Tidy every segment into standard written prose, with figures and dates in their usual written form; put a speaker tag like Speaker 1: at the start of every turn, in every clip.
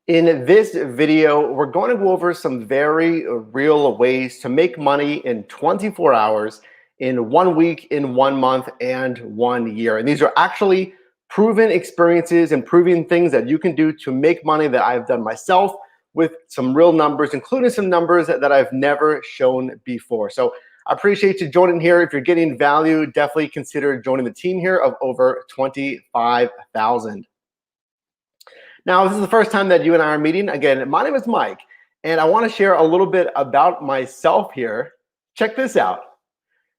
Speaker 1: In this video, we're going to go over some very real ways to make money in 24 hours, in 1 week, in 1 month, and 1 year. And these are actually proven experiences and proven things that you can do to make money that I've done myself with some real numbers, including some numbers that I've never shown before. So I appreciate you joining here. If you're getting value, definitely consider joining the team here of over 25,000. Now, this is the first time that you and I are meeting. Again, my name is Mike, and I want to share a little bit about myself here. Check this out.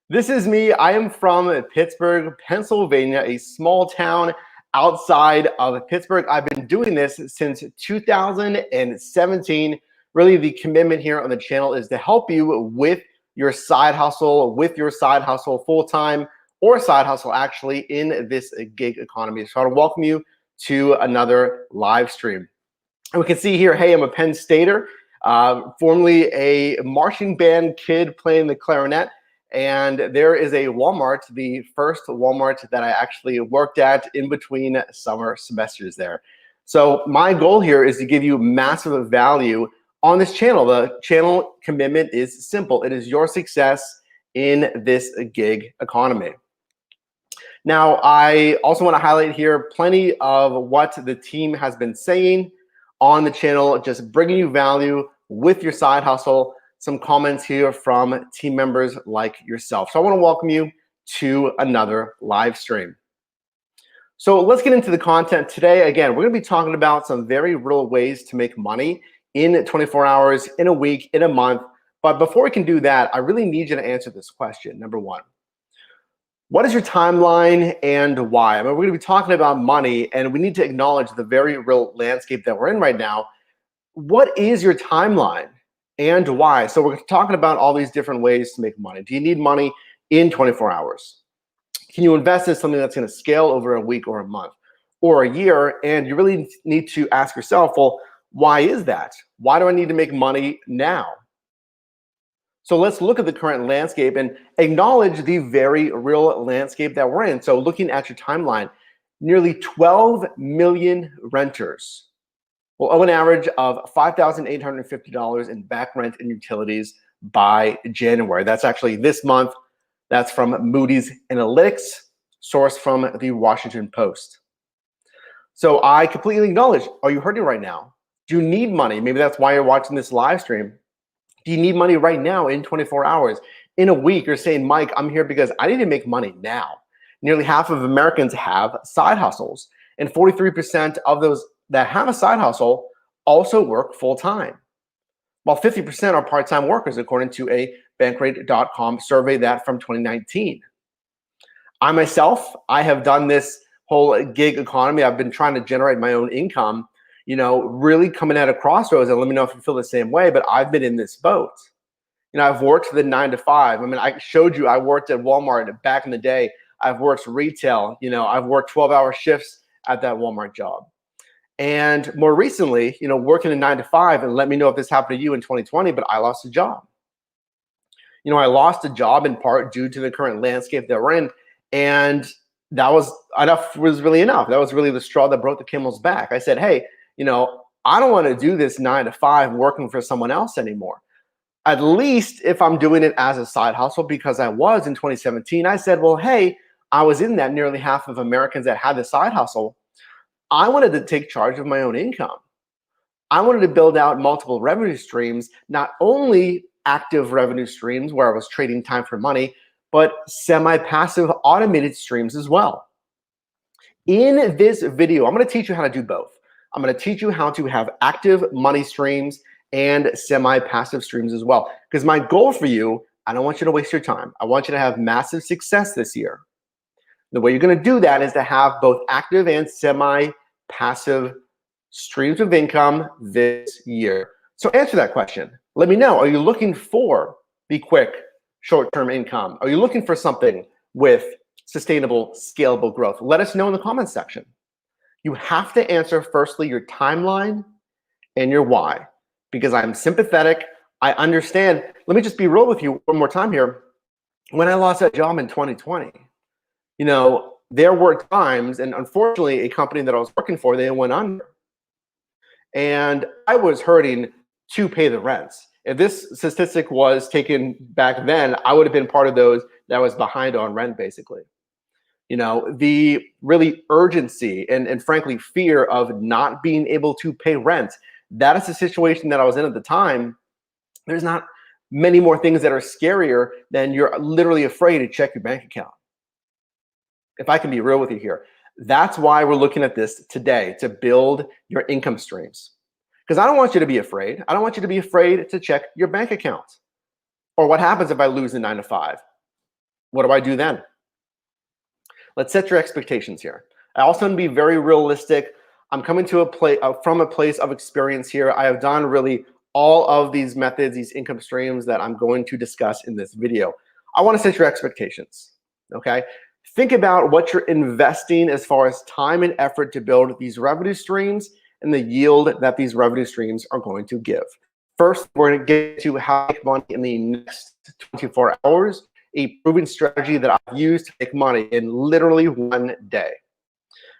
Speaker 1: This is me. I am from Pittsburgh, Pennsylvania, a small town outside of Pittsburgh. I've been doing this since 2017. Really, the commitment here on the channel is to help you with your side hustle, full-time or side hustle actually in this gig economy. So I want to welcome you to another live stream. And we can see here, hey, I'm a Penn Stater, formerly a marching band kid playing the clarinet. And there is a Walmart, the first Walmart that I actually worked at in between summer semesters there. So my goal here is to give you massive value on this channel. The channel commitment is simple. It is your success in this gig economy. Now, I also want to highlight here plenty of what the team has been saying on the channel, just bringing you value with your side hustle. Some comments here from team members like yourself. So I want to welcome you to another live stream. So let's get into the content today. Again, we're going to be talking about some very real ways to make money in 24 hours, in a week, in a month. But before we can do that, I really need you to answer this question. Number one. What is your timeline and why? I mean, we're going to be talking about money, and we need to acknowledge the very real landscape that we're in right now. What is your timeline and why? So we're talking about all these different ways to make money. Do you need money in 24 hours? Can you invest in something that's going to scale over a week or a month or a year? And you really need to ask yourself, well, why is that? Why do I need to make money now? So let's look at the current landscape and acknowledge the very real landscape that we're in. So looking at your timeline, nearly 12 million renters will owe an average of $5,850 in back rent and utilities by January. That's actually this month. That's from Moody's Analytics, sourced from the Washington Post. So I completely acknowledge, are you hurting right now? Do you need money? Maybe that's why you're watching this live stream. Do you need money right now in 24 hours? In a week, you're saying, Mike, I'm here because I need to make money now. Nearly half of Americans have side hustles, and 43% of those that have a side hustle also work full-time, while 50% are part-time workers, according to a Bankrate.com survey that from 2019. I myself, I have done this whole gig economy. I've been trying to generate my own income, really coming at a crossroads, and let me know if you feel the same way, but I've been in this boat. I've worked the 9 to 5. I mean, I showed you I worked at Walmart back in the day. I've worked retail, I've worked 12-hour shifts at that Walmart job. And more recently, working a 9 to 5, and let me know if this happened to you in 2020, but I lost a job. I lost a job in part due to the current landscape that we're in, and that was really enough. That was really the straw that broke the camel's back. I said, hey, I don't want to do this 9 to 5 working for someone else anymore. At least if I'm doing it as a side hustle, because I was in 2017, I said, well, hey, I was in that nearly half of Americans that had the side hustle. I wanted to take charge of my own income. I wanted to build out multiple revenue streams, not only active revenue streams where I was trading time for money, but semi-passive automated streams as well. In this video, I'm going to teach you how to do both. I'm going to teach you how to have active money streams and semi-passive streams as well. Because my goal for you, I don't want you to waste your time. I want you to have massive success this year. The way you're going to do that is to have both active and semi-passive streams of income this year. So answer that question. Let me know, are you looking for the quick short-term income? Are you looking for something with sustainable, scalable growth? Let us know in the comments section. You have to answer firstly your timeline and your why, because I'm sympathetic. I understand. Let me just be real with you one more time here. When I lost that job in 2020, there were times, and unfortunately, a company that I was working for, they went under. and I was hurting to pay the rents. If this statistic was taken back then, I would have been part of those that was behind on rent, basically. The really urgency and frankly fear of not being able to pay rent, that is the situation that I was in at the time. There's not many more things that are scarier than you're literally afraid to check your bank account. If I can be real with you here, that's why we're looking at this today, to build your income streams. Because I don't want you to be afraid. I don't want you to be afraid to check your bank account. Or what happens if I lose the 9 to 5? What do I do then? Let's set your expectations here. I also want to be very realistic. I'm coming to from a place of experience here. I have done really all of these methods, these income streams that I'm going to discuss in this video. I want to set your expectations, okay? Think about what you're investing as far as time and effort to build these revenue streams and the yield that these revenue streams are going to give. First, we're going to get to how to make money in the next 24 hours, a proven strategy that I've used to make money in literally one day.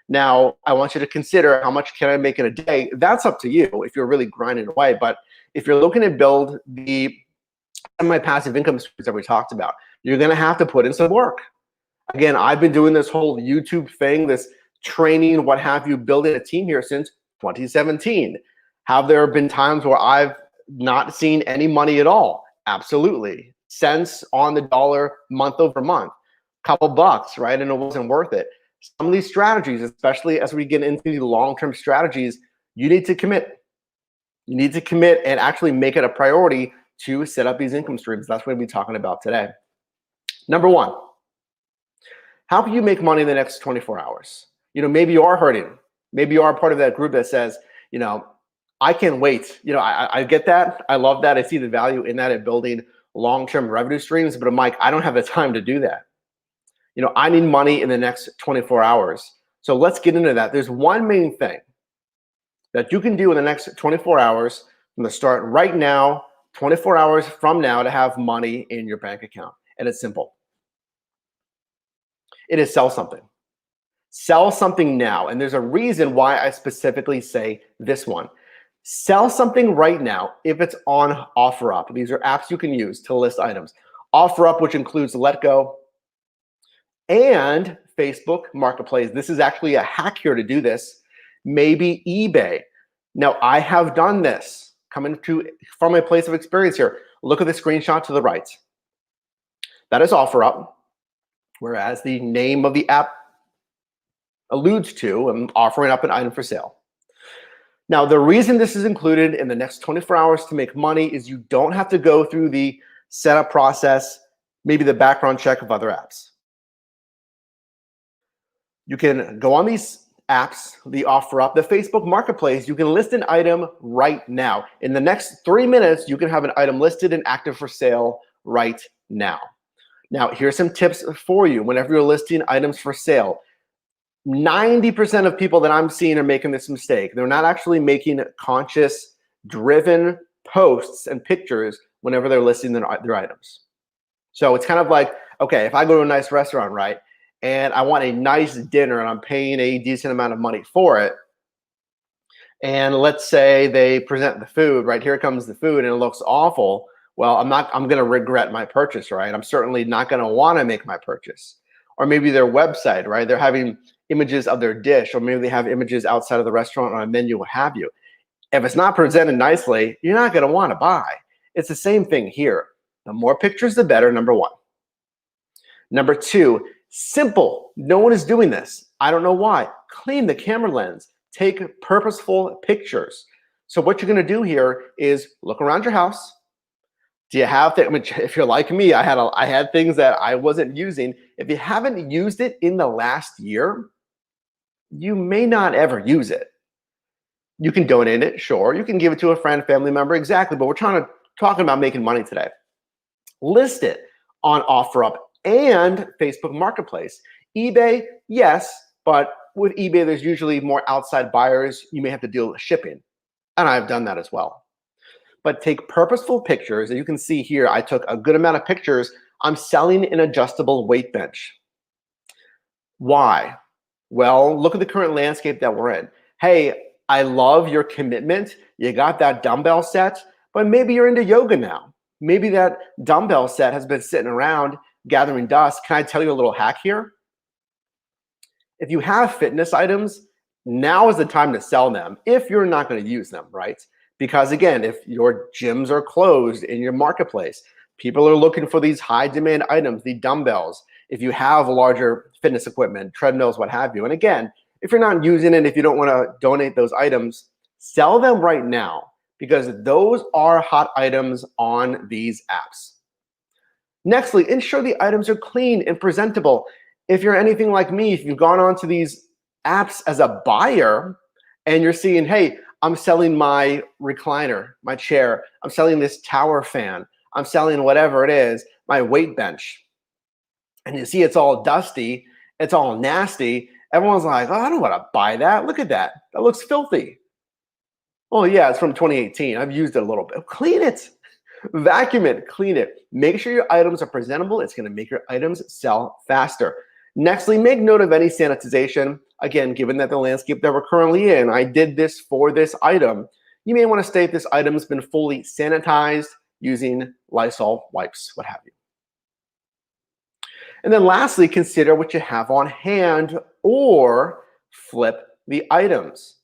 Speaker 1: Now, I want you to consider, how much can I make in a day? That's up to you if you're really grinding away. But if you're looking to build the semi-passive income streams that we talked about, you're going to have to put in some work. Again, I've been doing this whole YouTube thing, this training, what have you, building a team here since 2017. Have there been times where I've not seen any money at all? Absolutely. Cents on the dollar, month over month, couple bucks, right? And it wasn't worth it. Some of these strategies, especially as we get into the long-term strategies, you need to commit. You need to commit and actually make it a priority to set up these income streams. That's what we'll be talking about today. Number one, how can you make money in the next 24 hours? Maybe you are hurting. Maybe you are part of that group that says, I can't wait. I get that. I love that. I see the value in that, in building long-term revenue streams, but I'm like, I don't have the time to do that. I need money in the next 24 hours. So let's get into that. There's one main thing that you can do in the next 24 hours from the start right now, 24 hours from now, to have money in your bank account. And it's simple. It is sell something. Sell something now. And there's a reason why I specifically say this one. Sell something right now if it's on OfferUp. These are apps you can use to list items. OfferUp, which includes Letgo and Facebook Marketplace. This is actually a hack here to do this. Maybe eBay. Now, I have done this coming from a place of experience here. Look at the screenshot to the right. That is OfferUp, whereas the name of the app alludes to, I'm offering up an item for sale. Now, the reason this is included in the next 24 hours to make money is you don't have to go through the setup process, maybe the background check of other apps. You can go on these apps, the OfferUp, the Facebook Marketplace. You can list an item right now. In the next 3 minutes, you can have an item listed and active for sale right now. Now, here's some tips for you whenever you're listing items for sale. 90% of people that I'm seeing are making this mistake. They're not actually making conscious, driven posts and pictures whenever they're listing their items. So it's kind of like, okay, if I go to a nice restaurant, right, and I want a nice dinner and I'm paying a decent amount of money for it, and let's say they present the food, right, here comes the food and it looks awful, well, I'm going to regret my purchase, right? I'm certainly not going to want to make my purchase. Or maybe their website, right, they're having images of their dish, or maybe they have images outside of the restaurant on a menu, what have you. If it's not presented nicely, you're not going to want to buy. It's the same thing here. The more pictures, the better, number one. Number two, simple. No one is doing this. I don't know why. Clean the camera lens. Take purposeful pictures. So what you're going to do here is look around your house. Do you have things? I mean, if you're like me, I had things that I wasn't using. If you haven't used it in the last year, you may not ever use it. You can donate it, sure. You can give it to a friend, family member, exactly. But we're talking about making money today. List it on OfferUp and Facebook Marketplace. eBay, yes, but with eBay, there's usually more outside buyers. You may have to deal with shipping, and I've done that as well. But take purposeful pictures. As you can see here, I took a good amount of pictures. I'm selling an adjustable weight bench. Why? Well, look at the current landscape that we're in. Hey, I love your commitment. You got that dumbbell set, but maybe you're into yoga now. Maybe that dumbbell set has been sitting around gathering dust. Can I tell you a little hack here? If you have fitness items, now is the time to sell them if you're not going to use them, right? Because again, if your gyms are closed in your marketplace, people are looking for these high demand items, the dumbbells. If you have larger fitness equipment, treadmills, what have you. And again, if you're not using it, if you don't want to donate those items, sell them right now because those are hot items on these apps. Nextly, ensure the items are clean and presentable. If you're anything like me, if you've gone onto these apps as a buyer and you're seeing, hey, I'm selling my recliner, my chair, I'm selling this tower fan, I'm selling whatever it is, my weight bench, and you see it's all dusty, it's all nasty, everyone's like, oh, I don't want to buy that. Look at that. That looks filthy. Oh, yeah, it's from 2018. I've used it a little bit. Clean it. Vacuum it, clean it. Make sure your items are presentable. It's going to make your items sell faster. Nextly, make note of any sanitization. Again, given that the landscape that we're currently in, I did this for this item. You may want to state this item's been fully sanitized using Lysol wipes, what have you. And then lastly, consider what you have on hand or flip the items.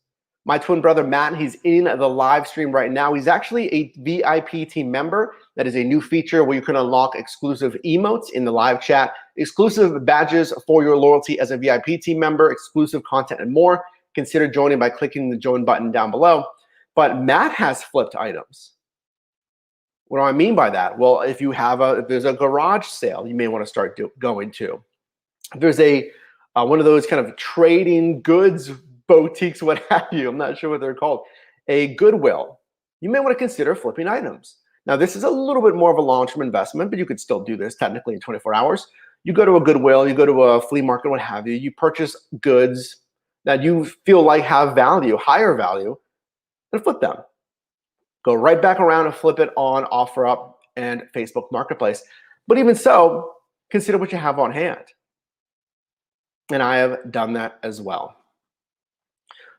Speaker 1: My twin brother, Matt, he's in the live stream right now. He's actually a VIP team member. That is a new feature where you can unlock exclusive emotes in the live chat, exclusive badges for your loyalty as a VIP team member, exclusive content, and more. Consider joining by clicking the join button down below. But Matt has flipped items. What do I mean by that? Well, if there's a garage sale, you may want to start going to. If there's one of those kind of trading goods boutiques, what have you, I'm not sure what they're called, a Goodwill, you may want to consider flipping items. Now, this is a little bit more of a long-term investment, but you could still do this technically in 24 hours. You go to a Goodwill, you go to a flea market, what have you, you purchase goods that you feel like have value, higher value, and flip them. Go right back around and flip it on OfferUp and Facebook Marketplace. But even so, consider what you have on hand. And I have done that as well.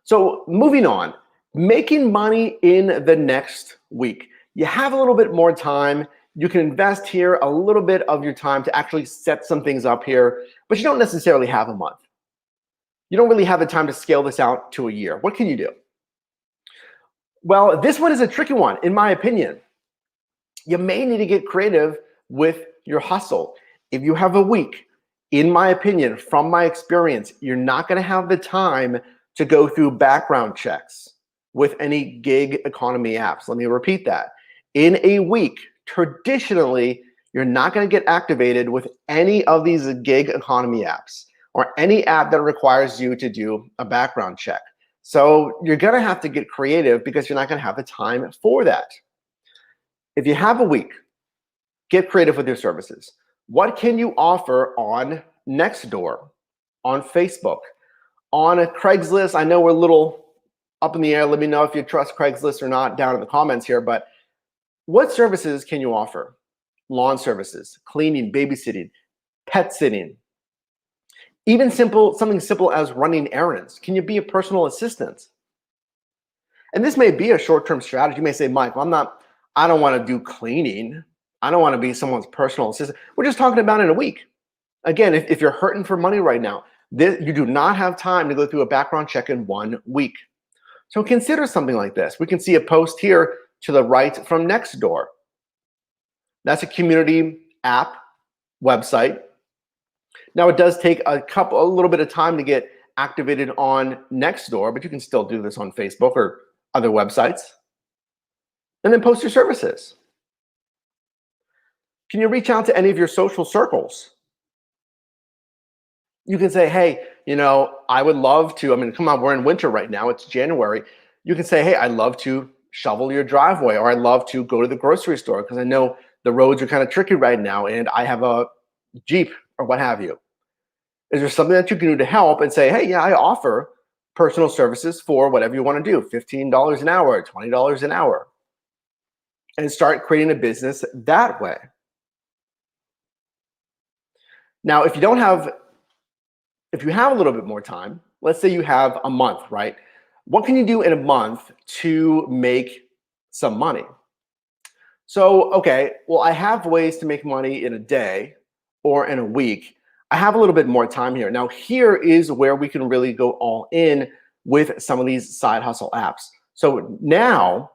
Speaker 1: So moving on, making money in the next week. You have a little bit more time. You can invest here a little bit of your time to actually set some things up here, but you don't necessarily have a month. You don't really have the time to scale this out to a year. What can you do? Well, this one is a tricky one, in my opinion. You may need to get creative with your hustle. If you have a week, in my opinion, from my experience, you're not going to have the time to go through background checks with any gig economy apps. Let me repeat that. In a week, traditionally, you're not going to get activated with any of these gig economy apps or any app that requires you to do a background check. So you're going to have to get creative because you're not going to have the time for that. If you have a week, get creative with your services. What can you offer on Nextdoor, on Facebook, on a Craigslist? I know we're a little up in the air. Let me know if you trust Craigslist or not down in the comments here. But what services can you offer? Lawn services, cleaning, babysitting, pet sitting, even something simple as running errands. Can you be a personal assistant? And this may be a short-term strategy. You may say, Mike, I don't want to do cleaning. I don't want to be someone's personal assistant. We're just talking about in a week. Again, if you're hurting for money right now, you do not have time to go through a background check in 1 week. So consider something like this. We can see a post here to the right from Nextdoor. That's a community app website. Now it does take a little bit of time to get activated on Nextdoor, but you can still do this on Facebook or other websites. And then post your services. Can you reach out to any of your social circles? You can say, hey, I would love to, come on, we're in winter right now, it's January. You can say, hey, I'd love to shovel your driveway, or I'd love to go to the grocery store because I know the roads are kind of tricky right now and I have a Jeep or what have you. Is there something that you can do to help and say, hey, yeah, I offer personal services for whatever you want to do, $15 an hour, $20 an hour, and start creating a business that way. Now, if you have a little bit more time, let's say you have a month, right? What can you do in a month to make some money? So, okay, well, I have ways to make money in a day or in a week. I have a little bit more time here. Now, here is where we can really go all in with some of these side hustle apps. So now,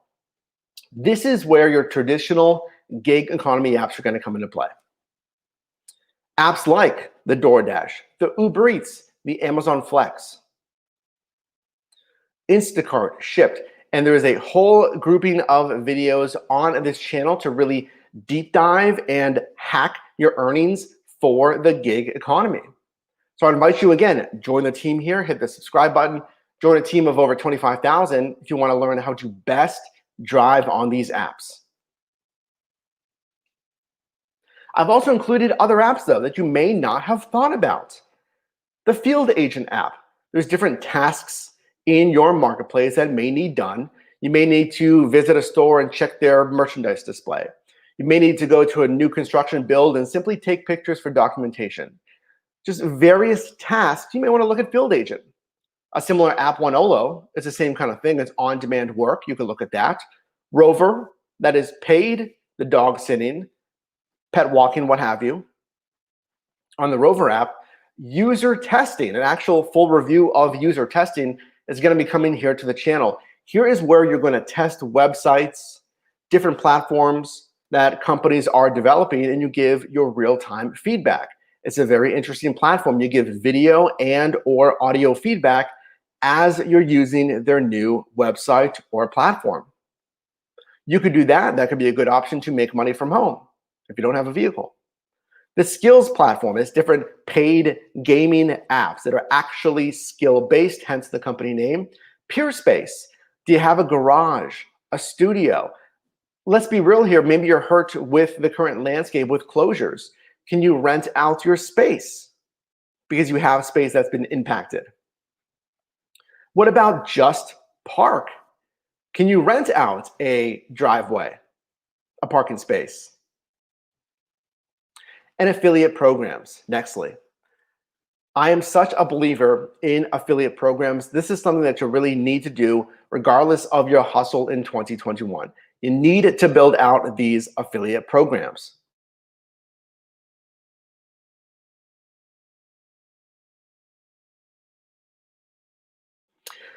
Speaker 1: this is where your traditional gig economy apps are going to come into play. Apps like the DoorDash, the Uber Eats, the Amazon Flex, Instacart, Shipped, and there is a whole grouping of videos on this channel to really deep dive and hack your earnings for the gig economy. So I invite you again, join the team here, hit the subscribe button, join a team of over 25,000 if you want to learn how to best drive on these apps. I've also included other apps though that you may not have thought about. The Field Agent app. There's different tasks in your marketplace that may need done. You may need to visit a store and check their merchandise display. You may need to go to a new construction build and simply take pictures for documentation. Just various tasks, you may want to look at Field Agent. A similar app, Oneolo, is the same kind of thing. It's on-demand work. You can look at that. Rover, that is paid, the dog sitting, pet walking, what have you. On the Rover app, user testing, an actual full review of user testing is going to be coming here to the channel. Here is where you're going to test websites, different platforms that companies are developing, and you give your real-time feedback. It's a very interesting platform. You give video and or audio feedback as you're using their new website or platform. You could do that. That could be a good option to make money from home if you don't have a vehicle. The skills platform is different paid gaming apps that are actually skill-based, hence the company name. Peerspace. Do you have a garage, a studio? Let's be real here. Maybe you're hurt with the current landscape with closures. Can you rent out your space because you have space that's been impacted? What about Just Park? Can you rent out a driveway, a parking space? And affiliate programs, nextly. I am such a believer in affiliate programs. This is something that you really need to do regardless of your hustle in 2021. You need to build out these affiliate programs.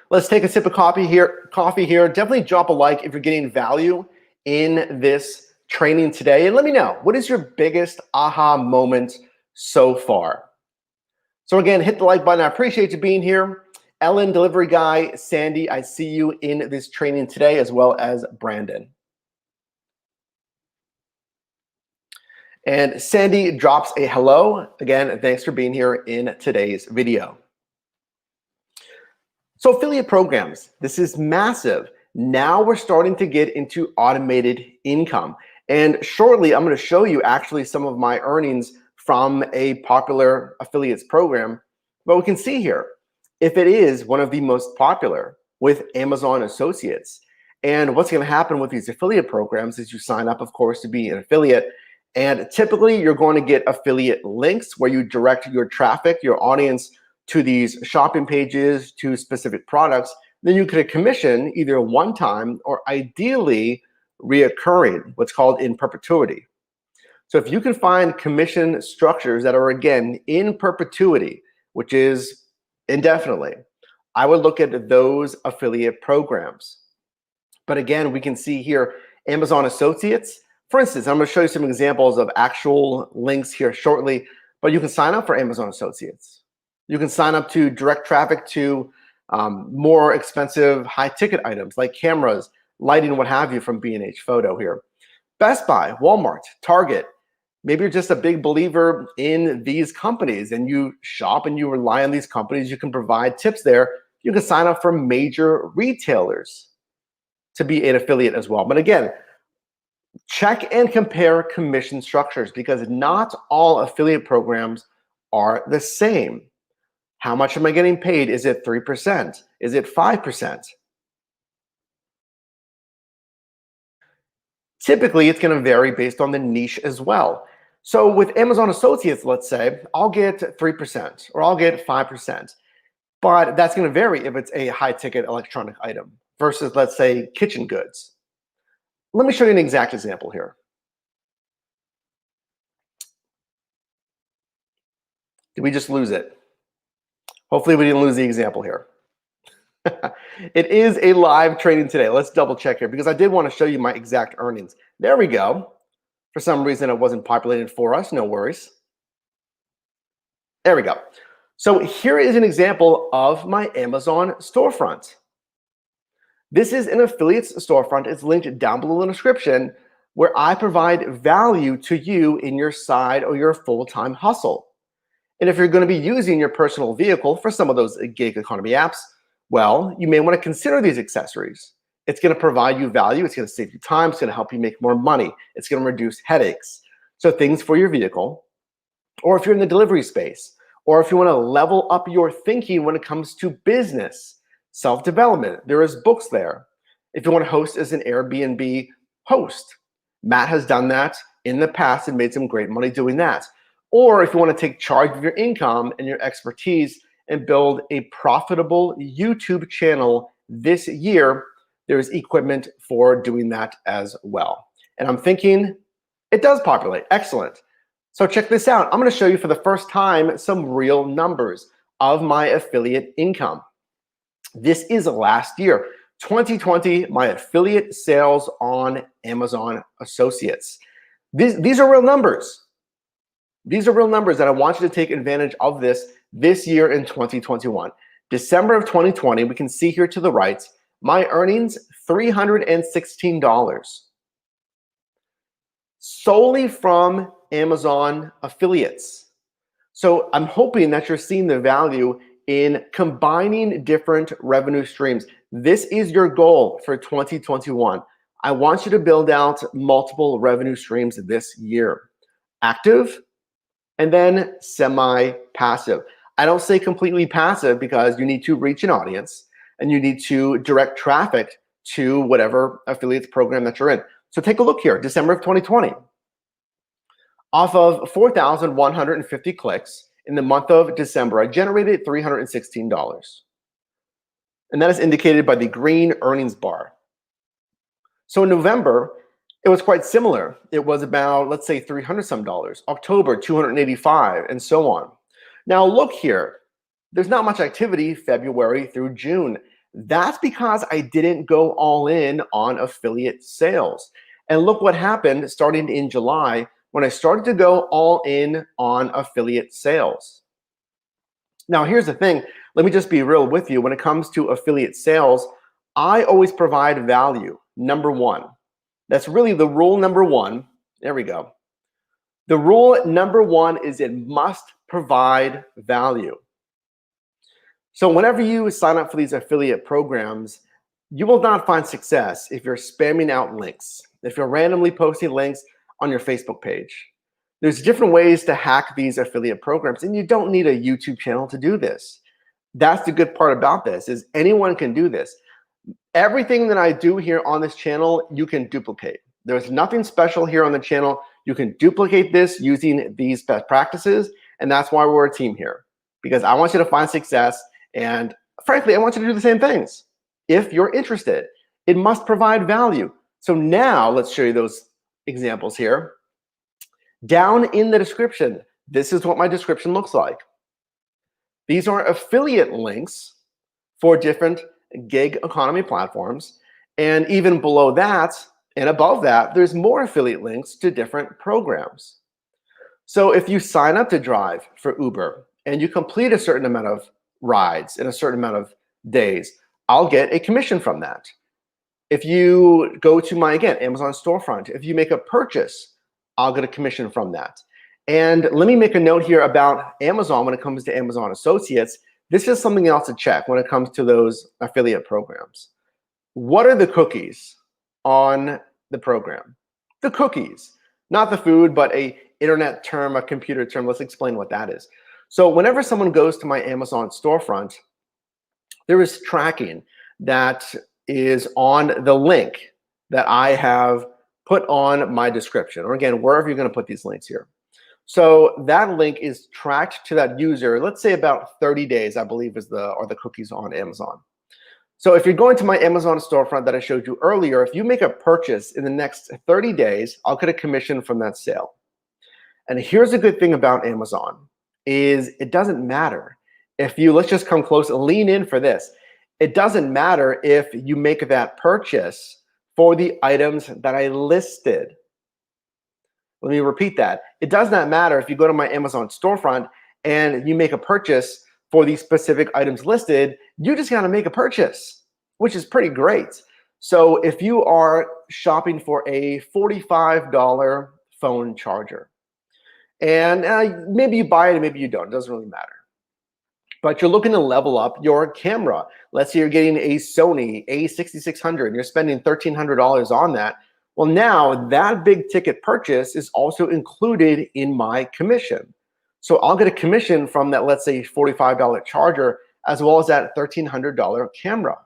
Speaker 1: Let's take a sip of coffee here. Definitely drop a like if you're getting value in this training today. And let me know, what is your biggest aha moment so far? So again, hit the like button. I appreciate you being here. Ellen, delivery guy, Sandy, I see you in this training today, as well as Brandon. And Sandy drops a hello. Again, thanks for being here in today's video. So affiliate programs, this is massive. Now we're starting to get into automated income. And shortly, I'm going to show you actually some of my earnings from a popular affiliates program. But we can see here, if it is one of the most popular with Amazon Associates. And what's going to happen with these affiliate programs is you sign up, of course, to be an affiliate. And typically, you're going to get affiliate links where you direct your traffic, your audience, to these shopping pages, to specific products. Then you get a commission either one time or ideally reoccurring, what's called in perpetuity. So if you can find commission structures that are, again, in perpetuity, which is indefinitely, I would look at those affiliate programs. But again, we can see here, Amazon Associates. For instance, I'm going to show you some examples of actual links here shortly, but you can sign up for Amazon Associates. You can sign up to direct traffic to more expensive high-ticket items like cameras, lighting, what have you, from B&H Photo here. Best Buy, Walmart, Target. Maybe you're just a big believer in these companies and you shop and you rely on these companies. You can provide tips there. You can sign up for major retailers to be an affiliate as well. But again, check and compare commission structures because not all affiliate programs are the same. How much am I getting paid? Is it 3%? Is it 5%? Typically, it's going to vary based on the niche as well. So with Amazon Associates, let's say, I'll get 3% or I'll get 5%. But that's going to vary if it's a high-ticket electronic item versus, let's say, kitchen goods. Let me show you an exact example here. Did we just lose it? Hopefully we didn't lose the example here. It is a live trading today. Let's double check here because I did want to show you my exact earnings. There we go. For some reason it wasn't populated for us. No worries. There we go. So here is an example of my Amazon storefront. This is an affiliate's storefront. It's linked down below in the description where I provide value to you in your side or your full-time hustle. And if you're going to be using your personal vehicle for some of those gig economy apps, well, you may want to consider these accessories. It's going to provide you value. It's going to save you time. It's going to help you make more money. It's going to reduce headaches. So things for your vehicle, or if you're in the delivery space, or if you want to level up your thinking when it comes to business, self-development, there is books there. If you want to host as an Airbnb host, Matt has done that in the past and made some great money doing that. Or if you want to take charge of your income and your expertise and build a profitable YouTube channel this year, there's equipment for doing that as well. And I'm thinking it does populate. Excellent. So check this out. I'm going to show you for the first time some real numbers of my affiliate income. This is last year, 2020, my affiliate sales on Amazon Associates. These are real numbers. These are real numbers that I want you to take advantage of this year in 2021. December of 2020, we can see here to the right, my earnings, $316. Solely from Amazon affiliates. So I'm hoping that you're seeing the value in combining different revenue streams. This is your goal for 2021. I want you to build out multiple revenue streams this year. Active, and then semi-passive. I don't say completely passive because you need to reach an audience and you need to direct traffic to whatever affiliates program that you're in. So take a look here, December of 2020. Off of 4,150 clicks in the month of December, I generated $316. And that is indicated by the green earnings bar. So in November, it was quite similar. It was about, let's say, $300 some. October, 285, and so on. Now look here. There's not much activity February through June. That's because I didn't go all in on affiliate sales. And look what happened starting in July when I started to go all in on affiliate sales. Now here's the thing. Let me just be real with you. When it comes to affiliate sales, I always provide value, number one. That's really the rule number one. There we go. The rule number one is it must provide value. So whenever you sign up for these affiliate programs, you will not find success if you're spamming out links, if you're randomly posting links on your Facebook page. There's different ways to hack these affiliate programs, and you don't need a YouTube channel to do this. That's the good part about this, is anyone can do this. Everything that I do here on this channel, you can duplicate. There's nothing special here on the channel. You can duplicate this using these best practices, and that's why we're a team here, because I want you to find success, and frankly, I want you to do the same things. If you're interested, it must provide value. So now let's show you those examples here. Down in the description, this is what my description looks like. These are affiliate links for different gig economy platforms. And even below that and above that, there's more affiliate links to different programs. So if you sign up to drive for Uber and you complete a certain amount of rides in a certain amount of days, I'll get a commission from that. If you go to my, again, Amazon storefront, if you make a purchase, I'll get a commission from that. And let me make a note here about Amazon when it comes to Amazon Associates. This is something else to check when it comes to those affiliate programs. What are the cookies on the program? The cookies, not the food, but a internet term, a computer term. Let's explain what that is. So whenever someone goes to my Amazon storefront, there is tracking that is on the link that I have put on my description, or again, wherever you're going to put these links here. So that link is tracked to that user, let's say about 30 days, I believe are the cookies on Amazon. So if you're going to my Amazon storefront that I showed you earlier, if you make a purchase in the next 30 days, I'll get a commission from that sale. And here's a good thing about Amazon is it doesn't matter if you, let's just come close and lean in for this. It doesn't matter if you make that purchase for the items that I listed. Let me repeat that. It does not matter if you go to my Amazon storefront and you make a purchase for these specific items listed, you just gotta make a purchase, which is pretty great. So if you are shopping for a $45 phone charger, and maybe you buy it and maybe you don't, it doesn't really matter. But you're looking to level up your camera. Let's say you're getting a Sony a6600 and you're spending $1,300 on that. Well, now that big ticket purchase is also included in my commission. So I'll get a commission from that, let's say $45 charger, as well as that $1,300 camera.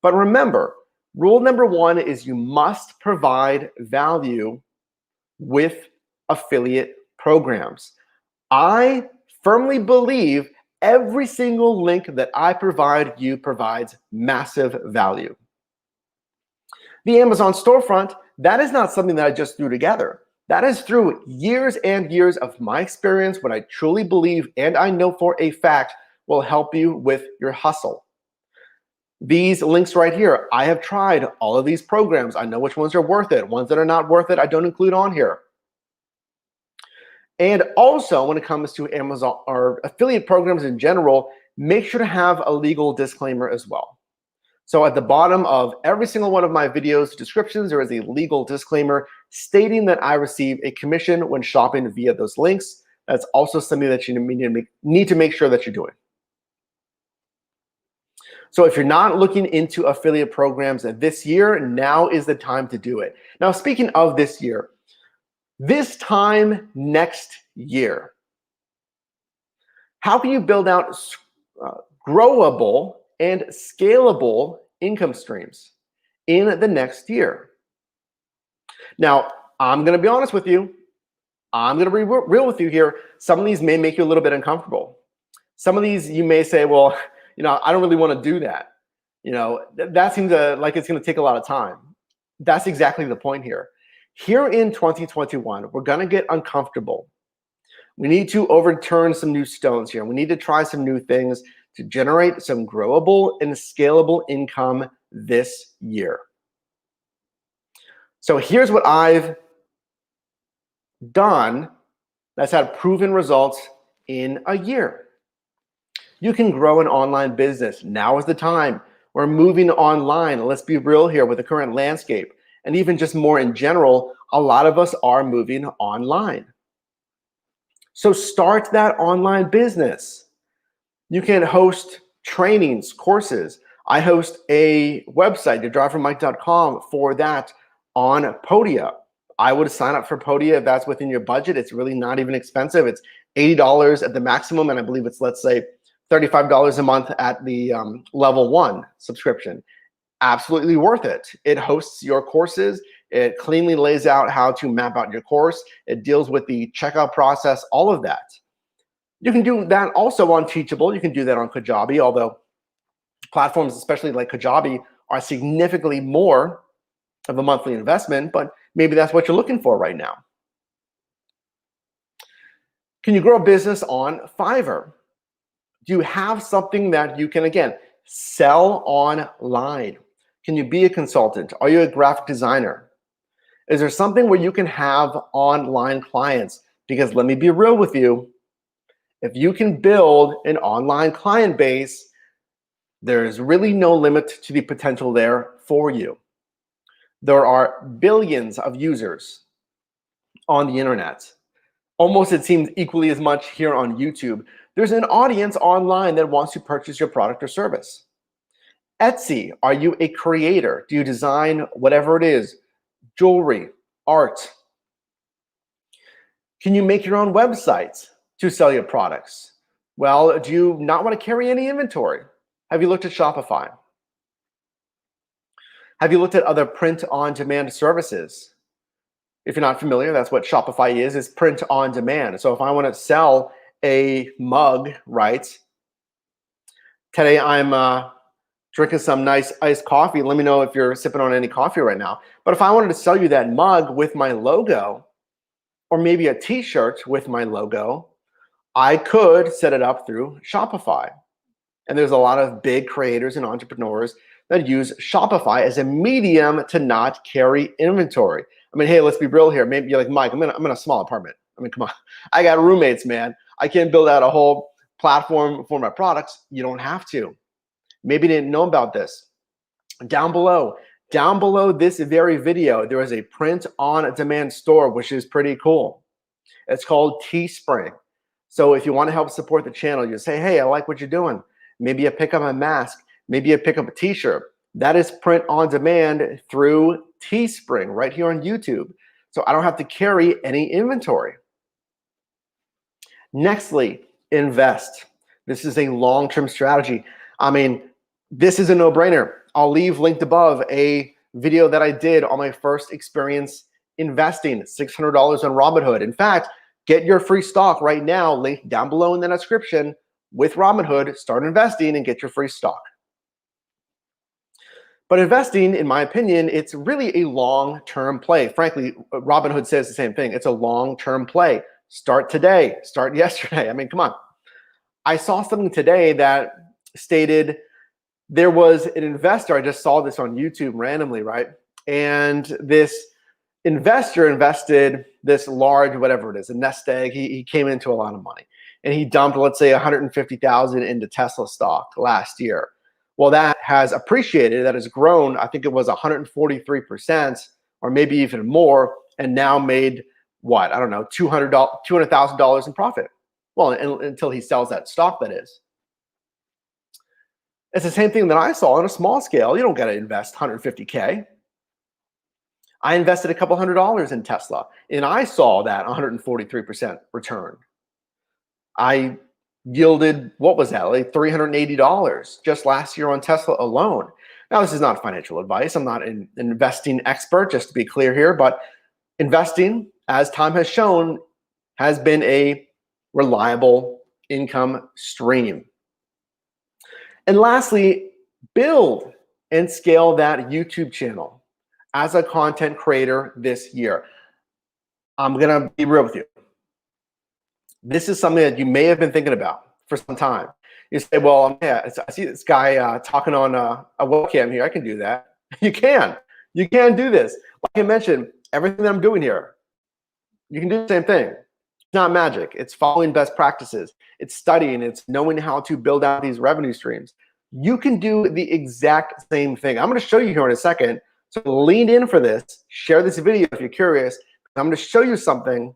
Speaker 1: But remember, rule number one is you must provide value with affiliate programs. I firmly believe every single link that I provide you provides massive value. The Amazon storefront, that is not something that I just threw together. That is through years and years of my experience, what I truly believe and I know for a fact will help you with your hustle. These links right here, I have tried all of these programs. I know which ones are worth it. Ones that are not worth it, I don't include on here. And also, when it comes to Amazon or affiliate programs in general, make sure to have a legal disclaimer as well. So at the bottom of every single one of my videos descriptions, there is a legal disclaimer stating that I receive a commission when shopping via those links. That's also something that you need to make sure that you're doing. So if you're not looking into affiliate programs this year, now is the time to do it. Now, speaking of this year, this time next year, how can you build out growable and scalable income streams in the next year? Now, I'm going to be honest with you. I'm going to be real with you here. Some of these may make you a little bit uncomfortable. Some of these you may say, well, I don't really want to do that. That seems like it's going to take a lot of time. That's exactly the point here. Here in 2021, we're going to get uncomfortable. We need to overturn some new stones here. We need to try some new things to generate some growable and scalable income this year. So here's what I've done that's had proven results in a year. You can grow an online business. Now is the time. We're moving online. Let's be real here with the current landscape. And even just more in general, a lot of us are moving online. So start that online business. You can host trainings, courses. I host a website, thedrivermike.com, for that on Podia. I would sign up for Podia if that's within your budget. It's really not even expensive. It's $80 at the maximum, and I believe it's, let's say, $35 a month at the level 1 subscription. Absolutely worth it. It hosts your courses. It cleanly lays out how to map out your course. It deals with the checkout process, all of that. You can do that also on Teachable. You can do that on Kajabi, although platforms, especially like Kajabi, are significantly more of a monthly investment, but maybe that's what you're looking for right now. Can you grow a business on Fiverr? Do you have something that you can, again, sell online? Can you be a consultant? Are you a graphic designer? Is there something where you can have online clients? Because let me be real with you. If you can build an online client base, there's really no limit to the potential there for you. There are billions of users on the internet. Almost, it seems, equally as much here on YouTube. There's an audience online that wants to purchase your product or service. Etsy, are you a creator? Do you design whatever it is? Jewelry, art? Can you make your own websites to sell your products? Well, do you not want to carry any inventory? Have you looked at Shopify? Have you looked at other print-on-demand services? If you're not familiar, that's what Shopify is print on demand. So if I want to sell a mug, right? Today I'm drinking some nice iced coffee. Let me know if you're sipping on any coffee right now. But if I wanted to sell you that mug with my logo, or maybe a t-shirt with my logo, I could set it up through Shopify. And there's a lot of big creators and entrepreneurs that use Shopify as a medium to not carry inventory. I mean, hey, let's be real here. Maybe you're like, Mike, I'm in a small apartment. I mean, come on. I got roommates, man. I can't build out a whole platform for my products. You don't have to. Maybe you didn't know about this. Down below this very video, there is a print on demand store, which is pretty cool. It's called Teespring. So if you want to help support the channel, you say, hey, I like what you're doing. Maybe you pick up a mask, maybe you pick up a t-shirt. That is print on demand through Teespring right here on YouTube. So I don't have to carry any inventory. Nextly, invest. This is a long-term strategy. I mean, this is a no-brainer. I'll leave linked above a video that I did on my first experience investing, $600 on Robinhood. In fact, get your free stock right now, linked down below in the description. With Robinhood, start investing and get your free stock. But investing, in my opinion, it's really a long-term play. Frankly, Robinhood says the same thing. It's a long-term play. Start today, start yesterday. I mean, come on. I saw something today that stated there was an investor, I just saw this on YouTube randomly, right? And this investor invested this large, whatever it is, a nest egg. He came into a lot of money. And he dumped, let's say, 150,000 into Tesla stock last year. Well, that has appreciated, that has grown, I think it was 143%, or maybe even more, and now made what? I don't know, $200,000 in profit. Well, until he sells that stock, that is. It's the same thing that I saw on a small scale. You don't got to invest 150K. I invested a couple $100 in Tesla, and I saw that 143% return. I yielded, what was that, like $380 just last year on Tesla alone. Now, this is not financial advice. I'm not an investing expert, just to be clear here, but investing, as time has shown, has been a reliable income stream. And lastly, build and scale that YouTube channel as a content creator this year. I'm gonna be real with you. This is something that you may have been thinking about for some time. You say, well, yeah, I see this guy talking on a webcam here. I can do that. You can do this. Like I mentioned, everything that I'm doing here, you can do the same thing. It's not magic. It's following best practices. It's studying. It's knowing how to build out these revenue streams. You can do the exact same thing. I'm going to show you here in a second. So lean in for this. Share this video if you're curious. I'm going to show you something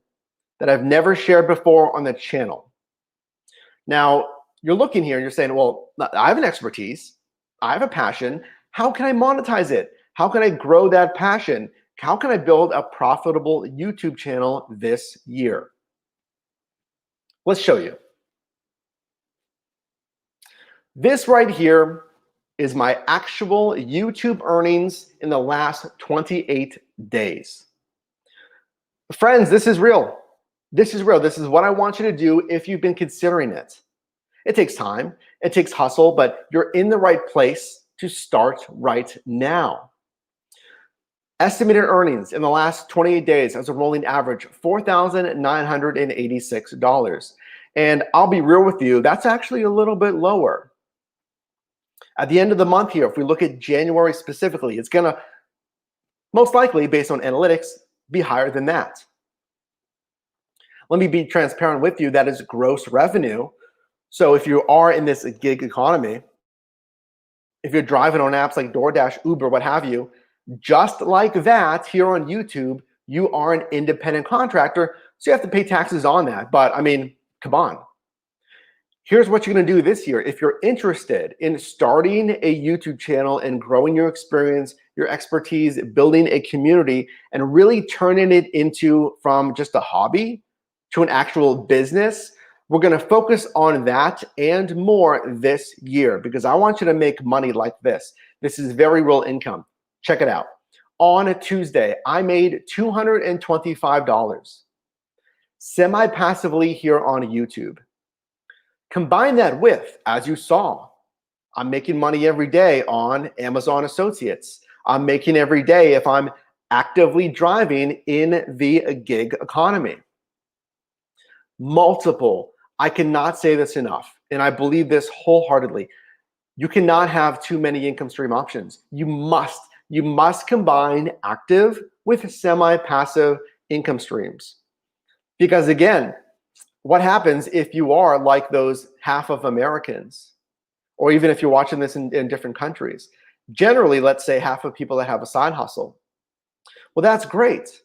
Speaker 1: that I've never shared before on the channel. Now, you're looking here and you're saying, well, I have an expertise. I have a passion. How can I monetize it? How can I grow that passion? How can I build a profitable YouTube channel this year? Let's show you. This right here is my actual YouTube earnings in the last 28 days. Friends, this is real. This is real. This is what I want you to do if you've been considering it. It takes time. It takes hustle, but you're in the right place to start right now. Estimated earnings in the last 28 days as a rolling average, $4,986. And I'll be real with you, that's actually a little bit lower. At the end of the month here, if we look at January specifically, it's gonna most likely, based on analytics, be higher than that. Let me be transparent with you, that is gross revenue. So if you are in this gig economy, if you're driving on apps like DoorDash, Uber, what have you, just like that here on YouTube, you are an independent contractor, so you have to pay taxes on that. But I mean, come on. Here's what you're gonna do this year. If you're interested in starting a YouTube channel and growing your experience, your expertise, building a community, and really turning it into from just a hobby to an actual business, we're gonna focus on that and more this year because I want you to make money like this. This is very real income. Check it out. on a Tuesday, I made $225 semi-passively here on YouTube. Combine that with, as you saw, I'm making money every day on Amazon Associates. I'm making every day if I'm actively driving in the gig economy. Multiple. I cannot say this enough, and I believe this wholeheartedly. You cannot have too many income stream options. You must combine active with semi-passive income streams. Because again, what happens if you are like those half of Americans, or even if you're watching this in different countries? Generally, let's say half of people that have a side hustle. Well, that's great.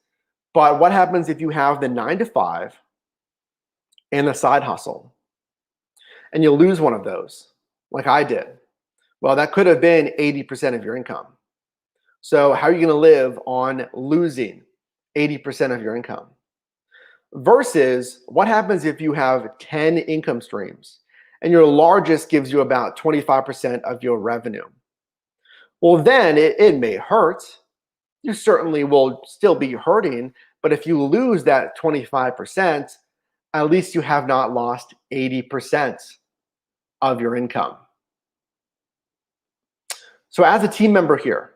Speaker 1: But what happens if you have the 9 to 5 and the side hustle, and you lose one of those, like I did? Well, that could have been 80% of your income. So how are you going to live on losing 80% of your income? Versus what happens if you have 10 income streams and your largest gives you about 25% of your revenue? Well, then it may hurt. You certainly will still be hurting, but if you lose that 25%, at least you have not lost 80% of your income. So as a team member here,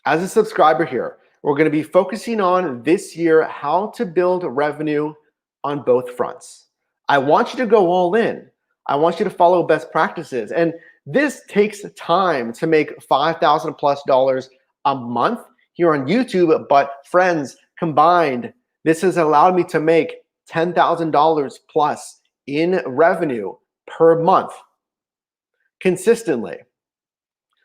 Speaker 1: as a subscriber here, we're going to be focusing on this year how to build revenue on both fronts. I want you to go all in. I want you to follow best practices. And this takes time to make $5,000 plus a month here on YouTube. But friends, combined, this has allowed me to make $10,000 plus in revenue per month consistently.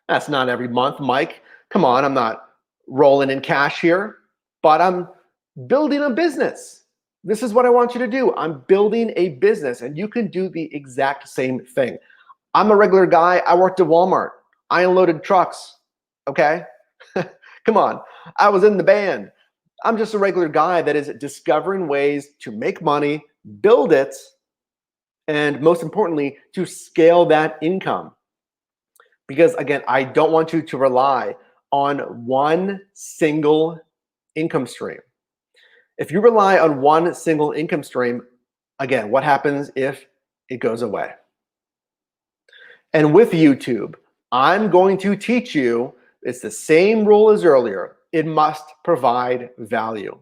Speaker 1: That's not every month, Mike. Come on, I'm not rolling in cash here, but I'm building a business. This is what I want you to do. I'm building a business, and you can do the exact same thing. I'm a regular guy. I worked at Walmart. I unloaded trucks, okay? Come on. I was in the band. I'm just a regular guy that is discovering ways to make money, build it, and most importantly, to scale that income. Because again, I don't want you to rely on one single income stream. If you rely on one single income stream, again, what happens if it goes away? And with YouTube, I'm going to teach you, it's the same rule as earlier. It must provide value.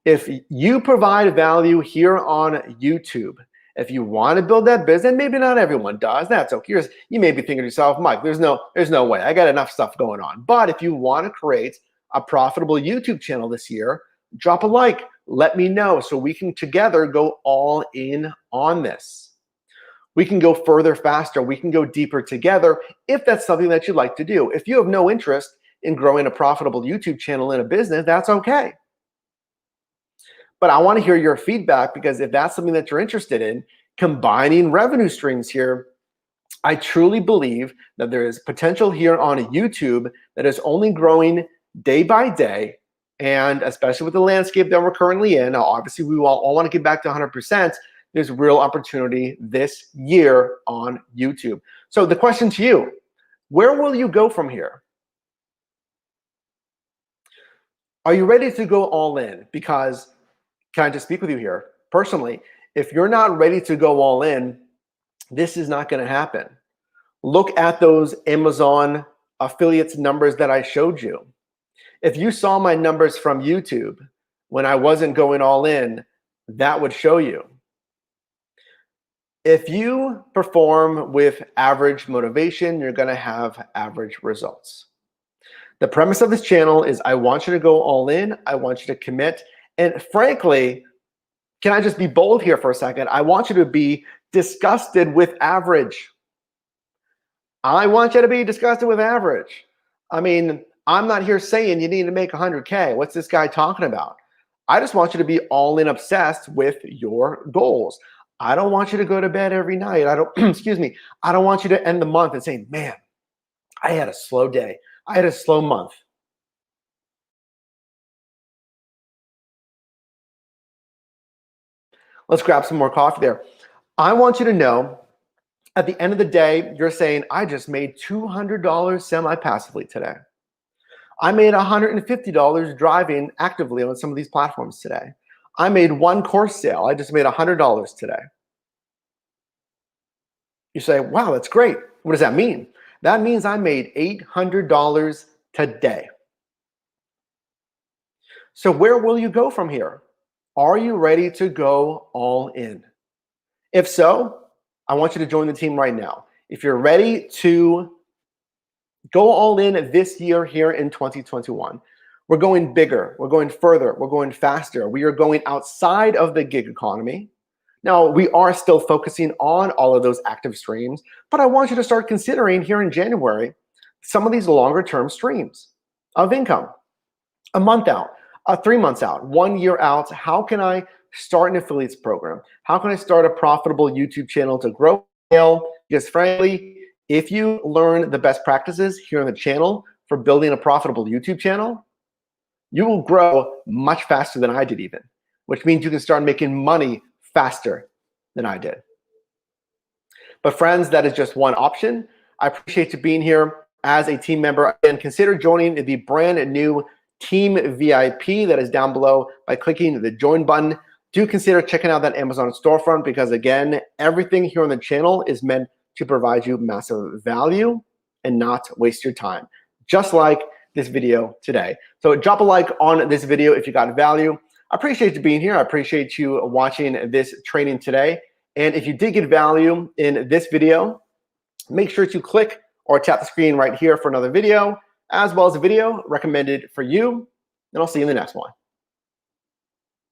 Speaker 1: If you provide value here on YouTube, if you want to build that business, and maybe not everyone does, that's okay. You may be thinking to yourself, Mike, there's no way. I got enough stuff going on. But if you want to create a profitable YouTube channel this year, drop a like. Let me know so we can together go all in on this. We can go further, faster. We can go deeper together if that's something that you'd like to do. If you have no interest in growing a profitable YouTube channel in a business, that's okay. But I want to hear your feedback, because if that's something that you're interested in, combining revenue streams here, I truly believe that there is potential here on YouTube that is only growing day by day. And especially with the landscape that we're currently in, now obviously we all want to get back to 100%. There's real opportunity this year on YouTube. So the question to you, where will you go from here? Are you ready to go all in? Because can I just speak with you here? Personally, if you're not ready to go all in, this is not going to happen. Look at those Amazon affiliates numbers that I showed you. If you saw my numbers from YouTube when I wasn't going all in, that would show you. If you perform with average motivation, you're going to have average results. The premise of this channel is I want you to go all in. I want you to commit. And frankly, can I just be bold here for a second? I want you to be disgusted with average. I want you to be disgusted with average. I mean, I'm not here saying you need to make 100K. What's this guy talking about? I just want you to be all in obsessed with your goals. I don't want you to go to bed every night. I don't, excuse me. I don't want you to end the month and say, man, I had a slow day. I had a slow month. Let's grab some more coffee there. I want you to know at the end of the day, you're saying, I just made $200 semi-passively today. I made $150 driving actively on some of these platforms today. I made one course sale. I just made $100 today. You say, wow, that's great. What does that mean? That means I made $800 today. So where will you go from here? Are you ready to go all in? If so, I want you to join the team right now. If you're ready to go all in this year here in 2021, we're going bigger, we're going further, we're going faster. We are going outside of the gig economy. Now, we are still focusing on all of those active streams, but I want you to start considering here in January some of these longer term streams of income. A month out, 3 months out, 1 year out. How can I start an affiliates program? How can I start a profitable YouTube channel to grow? Because frankly, if you learn the best practices here on the channel for building a profitable YouTube channel, you will grow much faster than I did even, which means you can start making money faster than I did. But friends, that is just one option. I appreciate you being here as a team member, and consider joining the brand new Team VIP that is down below by clicking the join button. Do consider checking out that Amazon storefront, because again, everything here on the channel is meant to provide you massive value and not waste your time, just like this video today. So drop a like on this video if you got value. I appreciate you being here. I appreciate you watching this training today. And if you did get value in this video, make sure to click or tap the screen right here for another video, as well as a video recommended for you. And I'll see you in the next one.